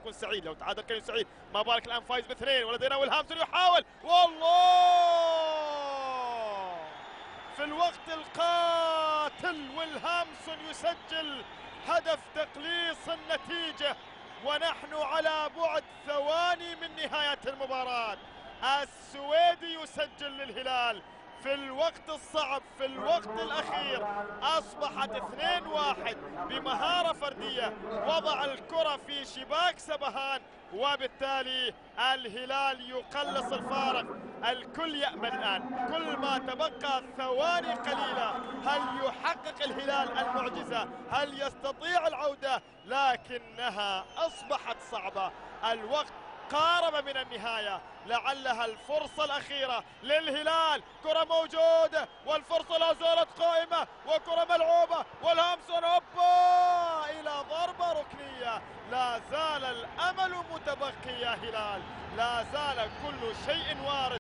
يكون سعيد، لو تعادل كان سعيد. ما بالك الان فايز باثنين، ولدينا ويلهامسون يحاول، والله في الوقت القاتل ويلهامسون يسجل هدف تقليص النتيجة، ونحن على بعد ثواني من نهاية المباراة. السويدي يسجل للهلال في الوقت الصعب، في الوقت الأخير. أصبحت 2-1 بمهارة فردية، وضع الكرة في شباك سبهان، وبالتالي الهلال يقلص الفارق. الكل يأمل الآن، كل ما تبقى ثواني قليلة، هل يحقق الهلال المعجزة؟ هل يستطيع العودة؟ لكنها أصبحت صعبة، الوقت قارب من النهاية، لعلها الفرصة الأخيرة للهلال. كرة موجودة والفرصة لا زالت قائمة، وكرة ملعوبة والهامسون هوبا إلى ضربة ركنية. لا زال الأمل متبقي يا هلال، لا زال كل شيء وارد.